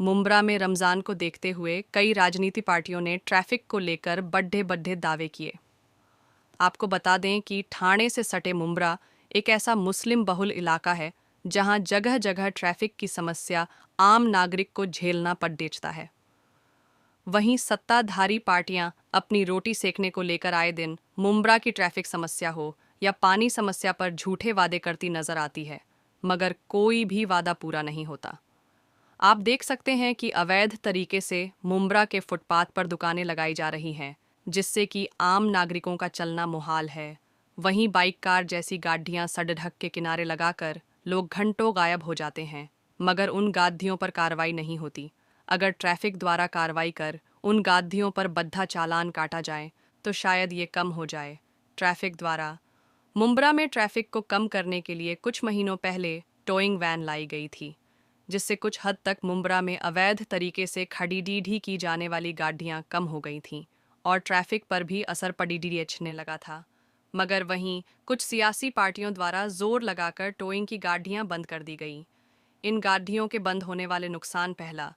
मुंब्रा में रमज़ान को देखते हुए कई राजनीति पार्टियों ने ट्रैफिक को लेकर बड्ढे बड्ढे दावे किए। आपको बता दें कि ठाणे से सटे मुंब्रा एक ऐसा मुस्लिम बहुल इलाका है जहां जगह जगह ट्रैफिक की समस्या आम नागरिक को झेलना पड़ देता है। वहीं सत्ताधारी पार्टियां अपनी रोटी सेकने को लेकर आए दिन मुंब्रा की ट्रैफिक समस्या हो या पानी समस्या पर झूठे वादे करती नजर आती है, मगर कोई भी वादा पूरा नहीं होता। आप देख सकते हैं कि अवैध तरीके से मुंब्रा के फुटपाथ पर दुकानें लगाई जा रही हैं, जिससे कि आम नागरिकों का चलना मुहाल है। वहीं बाइक कार जैसी गाड़ियां सड़क के किनारे लगाकर लोग घंटों गायब हो जाते हैं, मगर उन गाड़ियों पर कार्रवाई नहीं होती। अगर ट्रैफिक द्वारा कार्रवाई कर उन गाड़ियों पर बद्धा चालान काटा जाए तो शायद ये कम हो जाए। ट्रैफिक द्वारा मुंब्रा में ट्रैफिक को कम करने के लिए कुछ महीनों पहले टोइंग वैन लाई गई थी, जिससे कुछ हद तक मुंब्रा में अवैध तरीके से खरीदी की जाने वाली गाड़ियां कम हो गई थीं और ट्रैफिक पर भी असर पड़ने लगा था। मगर वहीं कुछ सियासी पार्टियों द्वारा जोर लगाकर टोइंग की गाड़ियां बंद कर दी गई। इन गाड़ियों के बंद होने वाले नुकसान, पहला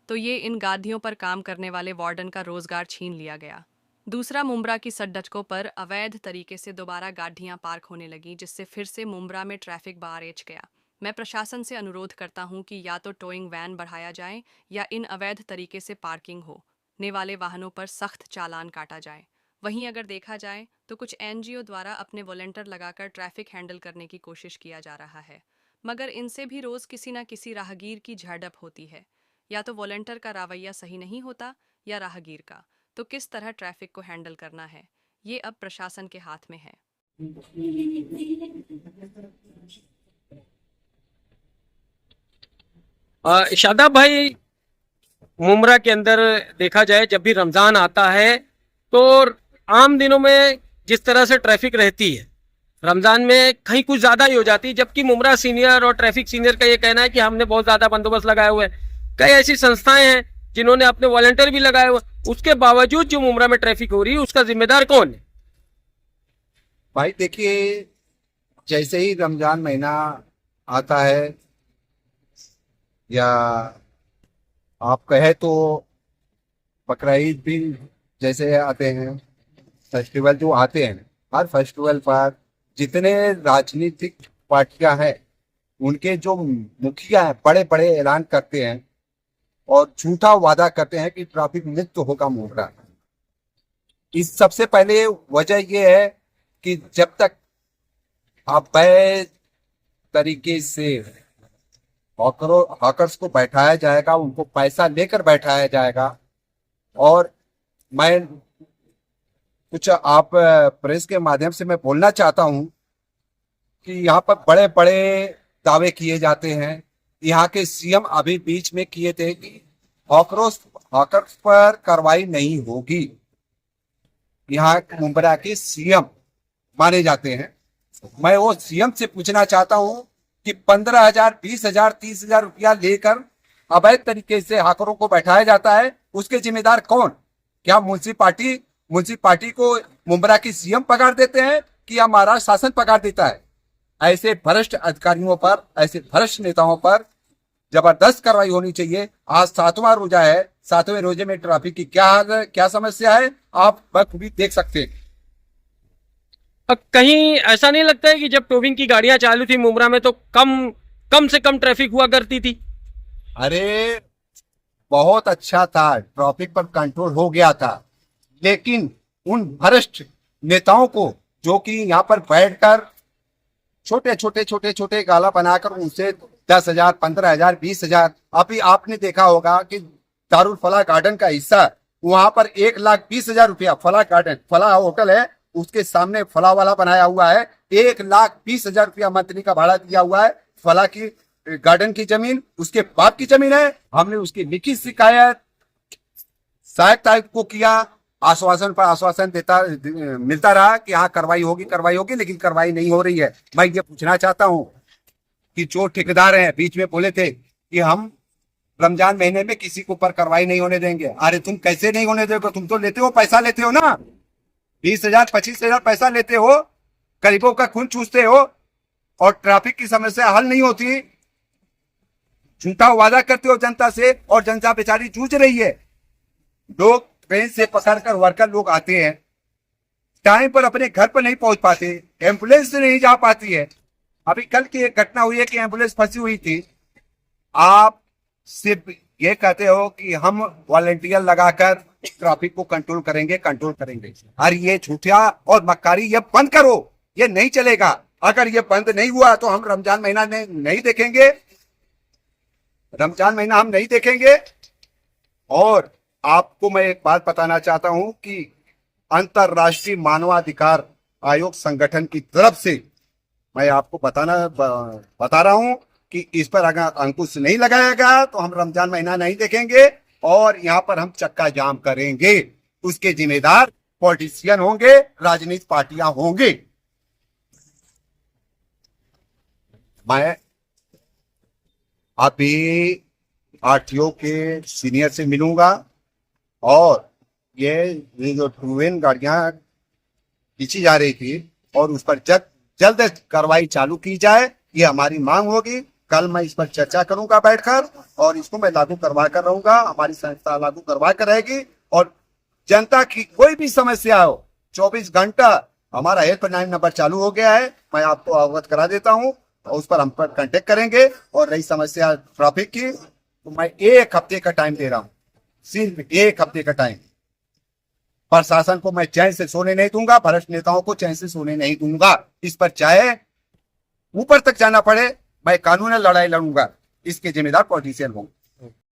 तो ये इन गाड़ियों पर काम करने वाले वार्डन का रोजगार छीन लिया गया। दूसरा, मुंब्रा की सड़कों पर अवैध तरीके से दोबारा गाड़ियां पार्क होने लगी, जिससे फिर से मुंब्रा में ट्रैफिक बढ़ गया। मैं प्रशासन से अनुरोध करता हूं कि या तो टोइंग वैन बढ़ाया जाए या इन अवैध तरीके से पार्किंग होने वाले वाहनों पर सख्त चालान काटा जाए। वहीं अगर देखा जाए तो कुछ एनजीओ द्वारा अपने वॉलंटियर लगाकर ट्रैफिक हैंडल करने की कोशिश किया जा रहा है, मगर इनसे भी रोज किसी न किसी राहगीर की झड़प होती है। या तो वॉलंटियर का रवैया सही नहीं होता या राहगीर का। तो किस तरह ट्रैफिक को हैंडल करना है, ये अब प्रशासन के हाथ में है। शादाब भाई, मुमरा के अंदर देखा जाए जब भी रमजान आता है तो आम दिनों में जिस तरह से ट्रैफिक रहती है, रमजान में कहीं कुछ ज्यादा ही हो जाती है। जबकि मुमरा सीनियर और ट्रैफिक सीनियर का ये कहना है कि हमने बहुत ज्यादा बंदोबस्त लगाए हुए हैं। कई ऐसी संस्थाएं हैं जिन्होंने अपने वॉलंटियर भी लगाए हुए, उसके बावजूद जो मुमरा में ट्रैफिक हो रही है उसका जिम्मेदार कौन है? भाई देखिए, जैसे ही रमजान महीना आता है या आप कहे तो बकरा ईद भी जैसे आते हैं, फेस्टिवल जो आते हैं, हर फेस्टिवल पर जितने राजनीतिक पार्टियां हैं उनके जो मुखिया हैं बड़े बड़े ऐलान करते हैं और झूठा वादा करते हैं कि ट्रैफिक मुक्त होगा मुमरा। इस सबसे पहले वजह यह है कि जब तक अवैध तरीके से हॉकर्स को बैठाया जाएगा, उनको पैसा लेकर बैठाया जाएगा। और मैं कुछ आप प्रेस के माध्यम से मैं बोलना चाहता हूं कि यहाँ पर बड़े बड़े दावे किए जाते हैं। यहाँ के सीएम अभी बीच में किए थे कि हॉकर्स पर कार्रवाई नहीं होगी। यहाँ मुंब्रा के सीएम माने जाते हैं। मैं वो सीएम से पूछना चाहता हूं कि 15,000, 20,000, 30,000 रुपया लेकर अवैध तरीके से हाकरों को बैठाया जाता है, उसके जिम्मेदार कौन? क्या म्युनिसिपालिटी को मुंब्रा की सीएम पगार देते हैं कि या महाराष्ट्र शासन पगार देता है? ऐसे भ्रष्ट अधिकारियों पर, ऐसे भ्रष्ट नेताओं पर जबरदस्त कार्रवाई होनी चाहिए। आज 7वां रोजा है, 7वें रोजे में ट्रैफिक की क्या हाल है, क्या समस्या है, आप बखूबी देख सकते हैं। कहीं ऐसा नहीं लगता है कि जब टोविंग की गाड़ियां चालू थी मुमरा में तो कम से कम ट्रैफिक हुआ करती थी? अरे बहुत अच्छा था, ट्रैफिक पर कंट्रोल हो गया था। लेकिन उन भ्रष्ट नेताओं को जो कि यहाँ पर बैठकर छोटे छोटे गाला बनाकर उनसे 10,000, 15,000, 20,000, अभी आपने देखा होगा कि दारुल फलाह गार्डन का हिस्सा, वहां पर 1,20,000 रुपया फलाह गार्डन, फलाह होटल है, उसके सामने फलाह वाला बनाया हुआ है। 1,20,000 रुपया मंथली का भाड़ा दिया हुआ है। फलाह की गार्डन की जमीन उसके बाप की जमीन है। हमने उसकी लिखित शिकायत सहायक आयुक्त को किया, आश्वासन पर आश्वासन मिलता रहा कि हाँ कार्रवाई होगी, लेकिन कार्रवाई नहीं हो रही है। मैं ये पूछना चाहता हूँ कि जो ठेकेदार हैं बीच में बोले थे कि हम रमजान महीने में किसी के ऊपर कार्रवाई नहीं होने देंगे। अरे तुम कैसे नहीं होने दोगे? तुम तो लेते हो, पैसा लेते हो ना, 20,000, 25,000 पैसा लेते हो, गरीबों का खून चूसते हो और ट्रैफिक की समस्या हल नहीं होती। झूठा वादा करते हो जनता से और जनता बेचारी जूझ रही है। लोग ट्रेन से पकड़कर वर्कर लोग आते हैं, टाइम पर अपने घर पर नहीं पहुंच पाते, एम्बुलेंस से नहीं जा पाती है। अभी कल की एक घटना हुई है कि एम्बुलेंस फंसी हुई थी। आप सिर्फ ये कहते हो कि हम वॉलंटियर लगाकर ट्रैफिक को कंट्रोल करेंगे। और ये झूठा और मक्कारी ये बंद करो, ये नहीं चलेगा। अगर ये बंद नहीं हुआ तो हम रमजान महीना नहीं देखेंगे, रमजान महीना हम नहीं देखेंगे। और आपको मैं एक बात बताना चाहता हूं कि अंतर्राष्ट्रीय मानवाधिकार आयोग संगठन की तरफ से मैं आपको बता रहा हूं कि इस पर अगर अंकुश नहीं लगाया गया तो हम रमजान महीना नहीं देखेंगे और यहाँ पर हम चक्का जाम करेंगे। उसके जिम्मेदार पॉलिटिशियन होंगे, राजनीतिक पार्टियां होंगी। मैं अभी आरटीओ के सीनियर से मिलूंगा और ये जो ट्रेन गाड़ियां खींची जा रही थी और उस पर जल्द कार्रवाई चालू की जाए, ये हमारी मांग होगी। कल मैं इस पर चर्चा करूंगा बैठकर और इसको मैं लागू करवा कर रहूंगा। हमारी संस्था लागू करवा कर रहेगी और जनता की कोई भी समस्या हो 24 घंटा हमारा हेल्पलाइन नंबर चालू हो गया है, मैं आपको अवगत करा देता हूं और उस पर हम पर कांटेक्ट करेंगे। और रही समस्या ट्रैफिक की तो मैं 1 हफ्ते का टाइम दे रहा हूं, सिर्फ 1 हफ्ते का टाइम। प्रशासन को मैं चैन से सोने नहीं दूंगा, भ्रष्ट नेताओं को चैन से सोने नहीं दूंगा। इस पर चाहे ऊपर तक जाना पड़े, मैं कानूनी लड़ाई लड़ूंगा। इसके जिम्मेदार पॉलिटिशियन होंगे।